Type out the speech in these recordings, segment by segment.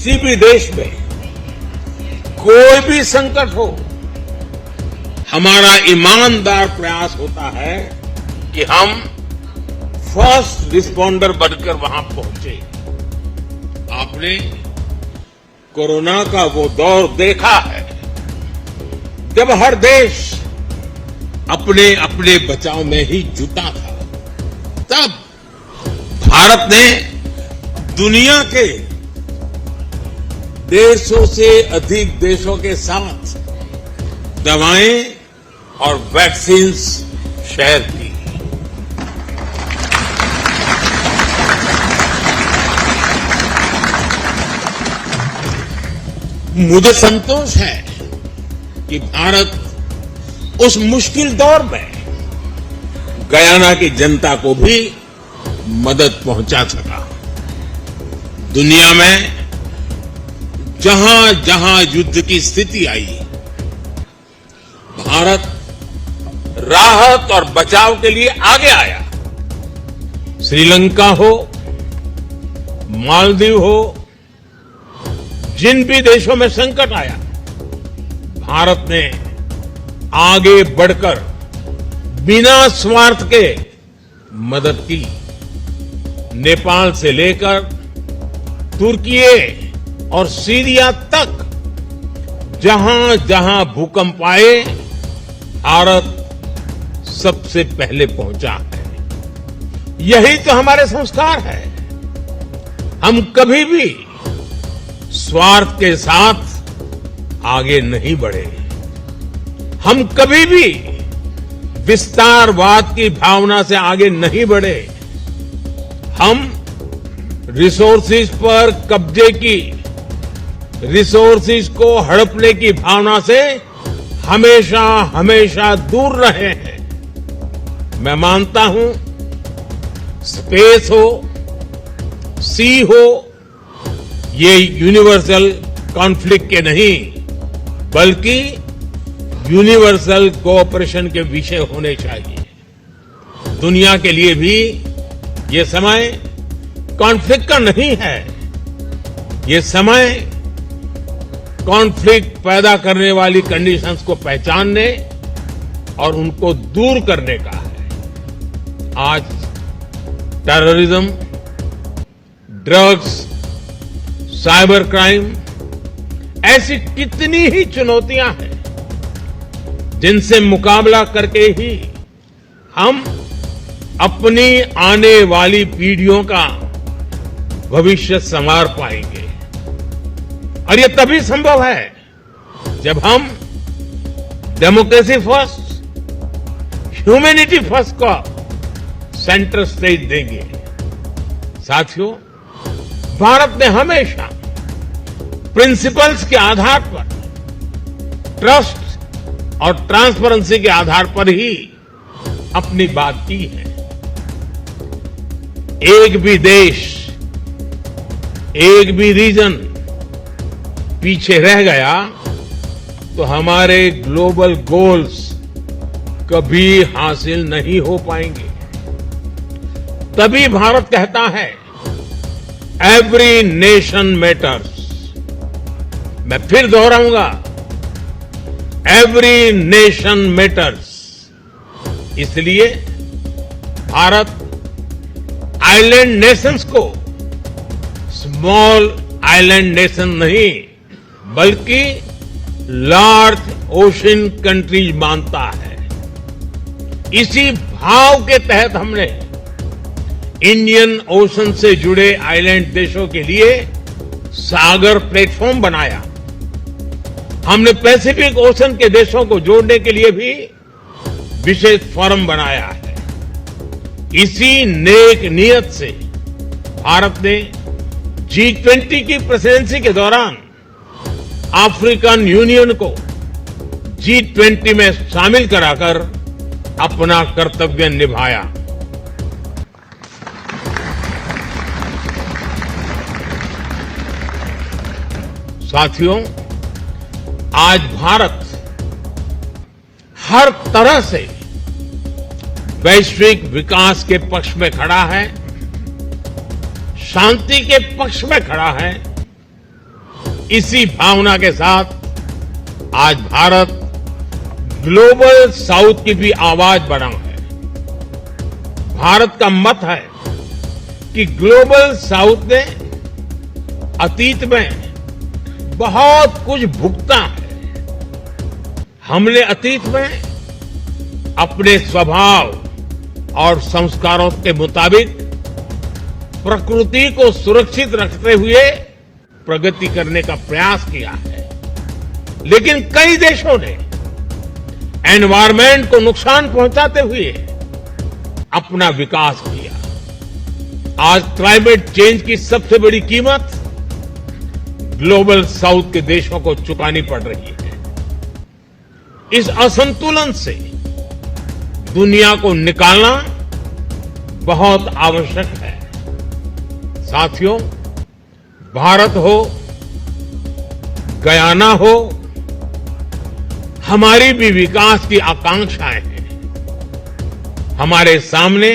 किसी भी देश में कोई भी संकट हो, हमारा ईमानदार प्रयास होता है कि हम फर्स्ट रिस्पॉन्डर बनकर वहां पहुंचे। आपने कोरोना का वो दौर देखा है जब हर देश अपने अपने बचाव में ही जुटा था। तब भारत ने दुनिया के देशों से अधिक देशों के साथ दवाएं और वैक्सीन शेयर की। मुझे संतोष है कि भारत उस मुश्किल दौर में गयाना की जनता को भी मदद पहुंचा सका। दुनिया में जहां जहां युद्ध की स्थिति आई, भारत राहत और बचाव के लिए आगे आया। श्रीलंका हो, मालदीव हो, जिन भी देशों में संकट आया, भारत ने आगे बढ़कर बिना स्वार्थ के मदद की। नेपाल से लेकर तुर्की और सीरिया तक जहां जहां भूकंप आए, भारत सबसे पहले पहुंचा है। यही तो हमारे संस्कार है। हम कभी भी स्वार्थ के साथ आगे नहीं बढ़े। हम कभी भी विस्तारवाद की भावना से आगे नहीं बढ़े। हम रिसोर्सेज पर कब्जे की, रिसोर्सेज को हड़पने की भावना से हमेशा हमेशा दूर रहे हैं। मैं मानता हूं, स्पेस हो, सी हो, ये यूनिवर्सल कॉन्फ्लिक्ट के नहीं बल्कि यूनिवर्सल कोऑपरेशन के विषय होने चाहिए। दुनिया के लिए भी ये समय कॉन्फ्लिक्ट का नहीं है। ये समय कॉन्फ्लिक्ट पैदा करने वाली कंडीशंस को पहचानने और उनको दूर करने का है। आज टेररिज्म, ड्रग्स, साइबर क्राइम, ऐसी कितनी ही चुनौतियां हैं जिनसे मुकाबला करके ही हम अपनी आने वाली पीढ़ियों का भविष्य संवार पाएंगे। और ये तभी संभव है जब हम डेमोक्रेसी फर्स्ट, ह्यूमैनिटी फर्स्ट का सेंटर स्टेज देंगे। साथियों, भारत ने हमेशा प्रिंसिपल्स के आधार पर, ट्रस्ट और ट्रांसपेरेंसी के आधार पर ही अपनी बात की है। एक भी देश, एक भी रीजन पीछे रह गया तो हमारे ग्लोबल गोल्स कभी हासिल नहीं हो पाएंगे। तभी भारत कहता है, एवरी नेशन मैटर्स। मैं फिर दोहराऊंगा, एवरी नेशन मैटर्स। इसलिए भारत आइलैंड नेशंस को स्मॉल आइलैंड नेशन नहीं बल्कि लार्ज ओशन कंट्रीज मानता है। इसी भाव के तहत हमने इंडियन ओशन से जुड़े आइलैंड देशों के लिए सागर प्लेटफॉर्म बनाया। हमने पैसिफिक ओशन के देशों को जोड़ने के लिए भी विशेष फोरम बनाया है। इसी नेक नियत से भारत ने G20 की प्रेसिडेंसी के दौरान अफ्रीकन यूनियन को G20 में शामिल कराकर अपना कर्तव्य निभाया। साथियों, आज भारत हर तरह से वैश्विक विकास के पक्ष में खड़ा है, शांति के पक्ष में खड़ा है इसी भावना के साथ आज भारत ग्लोबल साउथ की भी आवाज बना है। भारत का मत है कि ग्लोबल साउथ ने अतीत में बहुत कुछ भुगता है। हमने अतीत में अपने स्वभाव और संस्कारों के मुताबिक प्रकृति को सुरक्षित रखते हुए प्रगति करने का प्रयास किया है, लेकिन कई देशों ने एनवायरमेंट को नुकसान पहुंचाते हुए अपना विकास किया। आज क्लाइमेट चेंज की सबसे बड़ी कीमत ग्लोबल साउथ के देशों को चुकानी पड़ रही है। इस असंतुलन से दुनिया को निकालना बहुत आवश्यक है। साथियों, भारत हो, गयाना हो, हमारी भी विकास की आकांक्षाएं हैं। हमारे सामने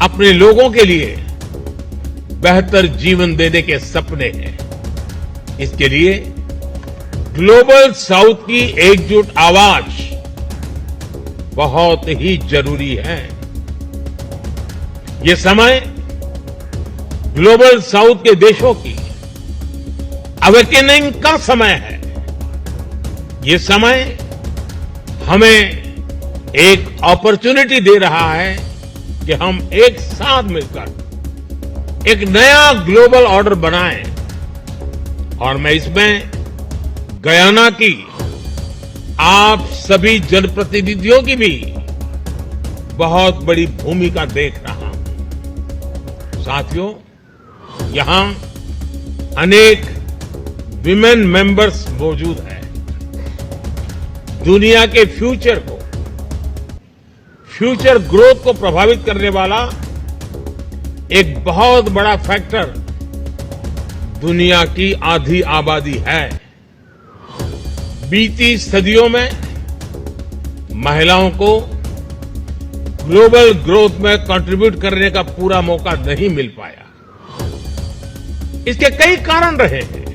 अपने लोगों के लिए बेहतर जीवन देने के सपने हैं। इसके लिए ग्लोबल साउथ की एकजुट आवाज बहुत ही जरूरी है। ये समय ग्लोबल साउथ के देशों की अवेकनिंग का समय है। ये समय हमें एक अपॉर्चुनिटी दे रहा है कि हम एक साथ मिलकर एक नया ग्लोबल ऑर्डर बनाएं, और मैं इसमें गयाना की आप सभी जनप्रतिनिधियों की भी बहुत बड़ी भूमिका देख रहा हूं। साथियों, यहां अनेक विमेन मेंबर्स मौजूद हैं। दुनिया के फ्यूचर ग्रोथ को प्रभावित करने वाला एक बहुत बड़ा फैक्टर दुनिया की आधी आबादी है। बीती सदियों में महिलाओं को ग्लोबल ग्रोथ में कंट्रीब्यूट करने का पूरा मौका नहीं मिल पाया। इसके कई कारण रहे हैं।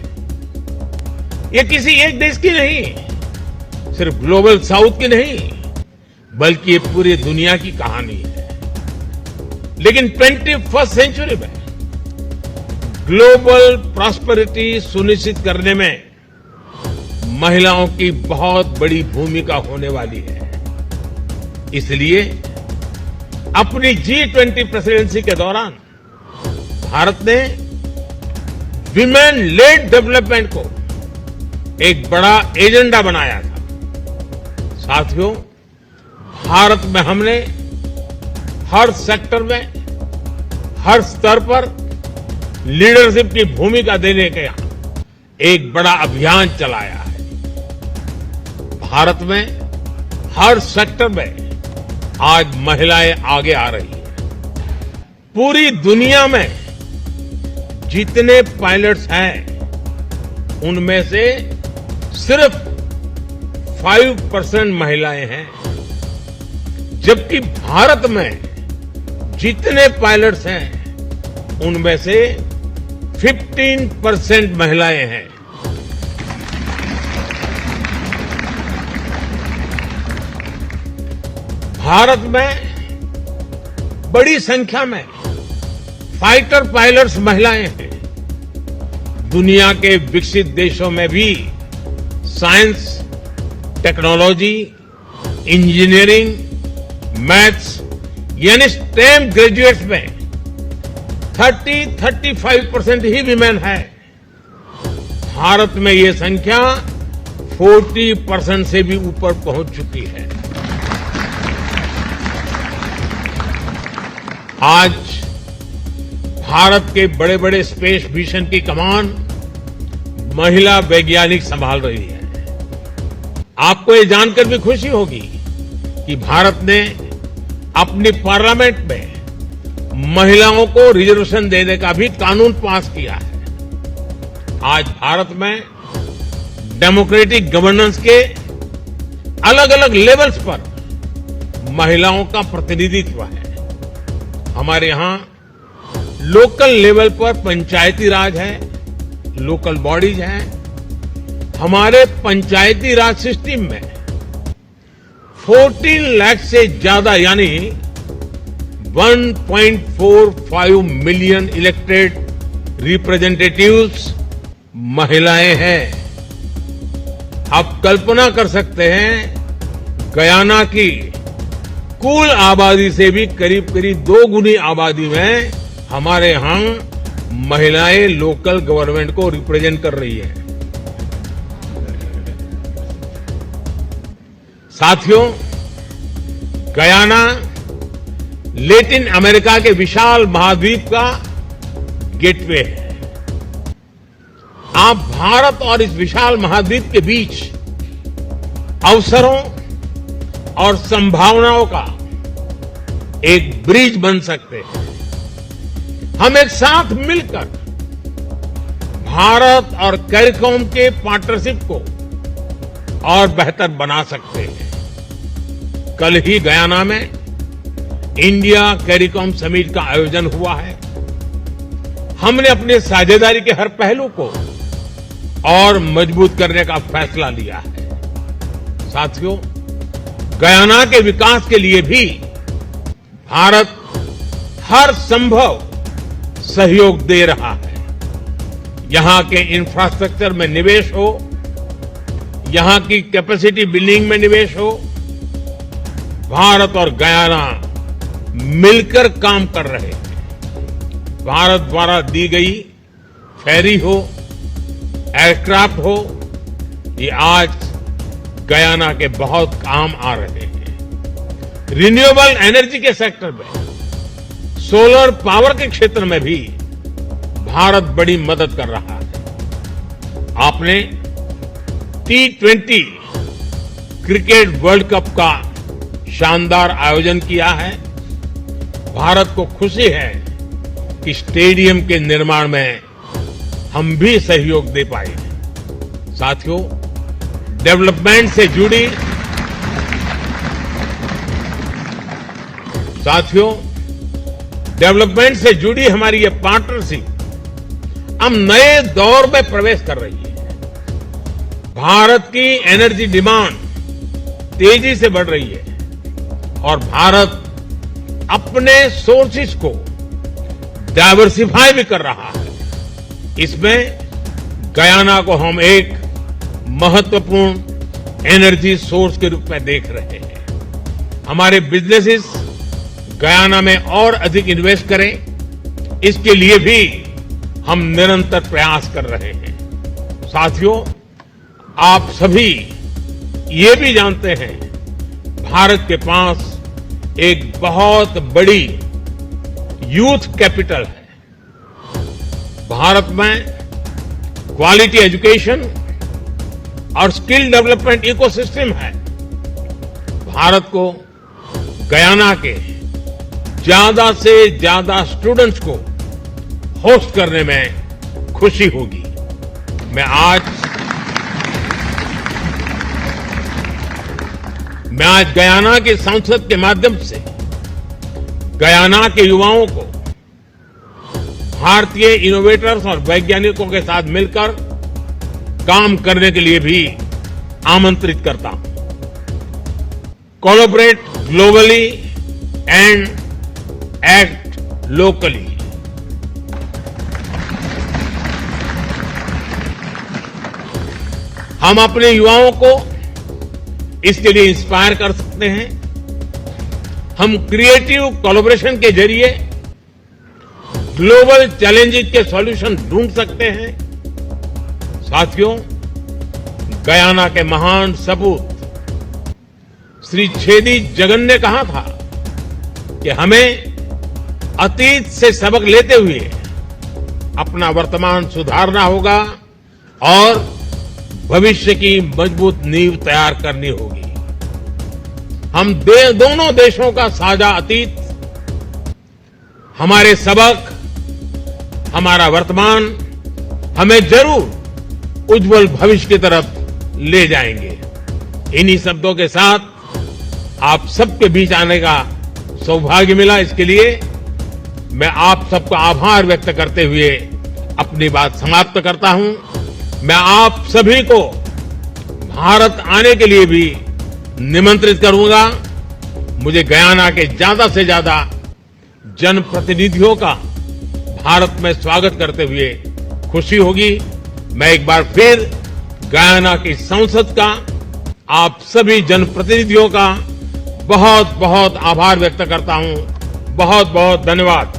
ये किसी एक देश की नहीं, सिर्फ ग्लोबल साउथ की नहीं, बल्कि ये पूरी दुनिया की कहानी है। लेकिन 21st सेंचुरी में ग्लोबल प्रॉस्पेरिटी सुनिश्चित करने में महिलाओं की बहुत बड़ी भूमिका होने वाली है। इसलिए अपनी G20 प्रेसिडेंसी के दौरान भारत ने विमेन लेड डेवलपमेंट को एक बड़ा एजेंडा बनाया था। साथियों, भारत में हमने हर सेक्टर में, हर स्तर पर लीडरशिप की भूमिका देने का एक बड़ा अभियान चलाया है। भारत में हर सेक्टर में आज महिलाएं आगे आ रही हैं। पूरी दुनिया में जितने पायलट्स हैं, उनमें से सिर्फ 5% महिलाएं हैं, जबकि भारत में जितने पायलट्स हैं, उनमें से 15% महिलाएं हैं। भारत में बड़ी संख्या में फाइटर पायलट्स महिलाएं हैं। दुनिया के विकसित देशों में भी साइंस, टेक्नोलॉजी, इंजीनियरिंग, मैथ्स यानी स्टेम ग्रेजुएट्स में 30-35% ही विमेन है। भारत में ये संख्या 40% से भी ऊपर पहुंच चुकी है। आज भारत के बड़े बड़े स्पेस मिशन की कमान महिला वैज्ञानिक संभाल रही है। आपको ये जानकर भी खुशी होगी कि भारत ने अपनी पार्लियामेंट में महिलाओं को रिजर्वेशन देने का भी कानून पास किया है। आज भारत में डेमोक्रेटिक गवर्नेंस के अलग अलग लेवल्स पर महिलाओं का प्रतिनिधित्व है। हमारे यहां लोकल लेवल पर पंचायती राज है, लोकल बॉडीज हैं, हमारे पंचायती राज सिस्टम में 14 लाख से ज्यादा यानी 1.45 मिलियन इलेक्टेड रिप्रेजेंटेटिव्स महिलाएं हैं। आप कल्पना कर सकते हैं गयाना की कुल आबादी से भी करीब करीब 2 गुनी आबादी में हमारे यहां महिलाएं लोकल गवर्नमेंट को रिप्रेजेंट कर रही है। साथियों, गयाना लैटिन अमेरिका के विशाल महाद्वीप का गेटवे है। आप भारत और इस विशाल महाद्वीप के बीच अवसरों और संभावनाओं का एक ब्रिज बन सकते हैं। हम एक साथ मिलकर भारत और कैरिकॉम के पार्टनरशिप को और बेहतर बना सकते हैं। कल ही गयाना में इंडिया कैरिकॉम समिट का आयोजन हुआ है। हमने अपनी साझेदारी के हर पहलू को और मजबूत करने का फैसला लिया है। साथियों, गयाना के विकास के लिए भी भारत हर संभव सहयोग दे रहा है। यहां के इंफ्रास्ट्रक्चर में निवेश हो, यहां की कैपेसिटी बिल्डिंग में निवेश हो, भारत और गयाना मिलकर काम कर रहे हैं। भारत द्वारा दी गई फेरी हो, एयरक्राफ्ट हो, ये आज गयाना के बहुत काम आ रहे हैं। रिन्यूएबल एनर्जी के सेक्टर में, सोलर पावर के क्षेत्र में भी भारत बड़ी मदद कर रहा है। आपने T20 क्रिकेट वर्ल्ड कप का शानदार आयोजन किया है। भारत को खुशी है कि स्टेडियम के निर्माण में हम भी सहयोग दे पाए। साथियों, डेवलपमेंट से जुड़ी हमारी ये पार्टनरशिप अब नए दौर में प्रवेश कर रही है। भारत की एनर्जी डिमांड तेजी से बढ़ रही है और भारत अपने सोर्सेज को डाइवर्सिफाई भी कर रहा है। इसमें गयाना को हम एक महत्वपूर्ण एनर्जी सोर्स के रूप में देख रहे हैं। हमारे बिजनेसेस गयाना में और अधिक इन्वेस्ट करें, इसके लिए भी हम निरंतर प्रयास कर रहे हैं। साथियों, आप सभी ये भी जानते हैं, भारत के पास एक बहुत बड़ी यूथ कैपिटल है। भारत में क्वालिटी एजुकेशन और स्किल डेवलपमेंट इकोसिस्टम है। भारत को गयाना के ज्यादा से ज्यादा स्टूडेंट्स को होस्ट करने में खुशी होगी। मैं आज गयाना के संसद के माध्यम से गयाना के युवाओं को भारतीय इनोवेटर्स और वैज्ञानिकों के साथ मिलकर काम करने के लिए भी आमंत्रित करता हूं। Collaborate globally and act locally. हम अपने युवाओं को इसके लिए इंस्पायर कर सकते हैं। हम क्रिएटिव कोलैबोरेशन के जरिए ग्लोबल चैलेंजेस के सॉल्यूशन ढूंढ सकते हैं। साथियों, गयाना के महान सपूत श्री छेदी जगन ने कहा था कि हमें अतीत से सबक लेते हुए अपना वर्तमान सुधारना होगा और भविष्य की मजबूत नींव तैयार करनी होगी। हम दोनों देशों का साझा अतीत हमारे सबक, हमारा वर्तमान हमें जरूर उज्जवल भविष्य की तरफ ले जाएंगे। इन्हीं शब्दों के साथ आप सबके बीच आने का सौभाग्य मिला। इसके लिए मैं आप सबका आभार व्यक्त करते हुए अपनी बात समाप्त करता हूं। मैं आप सभी को भारत आने के लिए भी निमंत्रित करूंगा। मुझे गयाना के ज्यादा से ज्यादा जनप्रतिनिधियों का भारत में स्वागत करते हुए खुशी होगी। मैं एक बार फिर गयाना की संसद का, आप सभी जनप्रतिनिधियों का बहुत बहुत आभार व्यक्त करता हूं। बहुत बहुत धन्यवाद।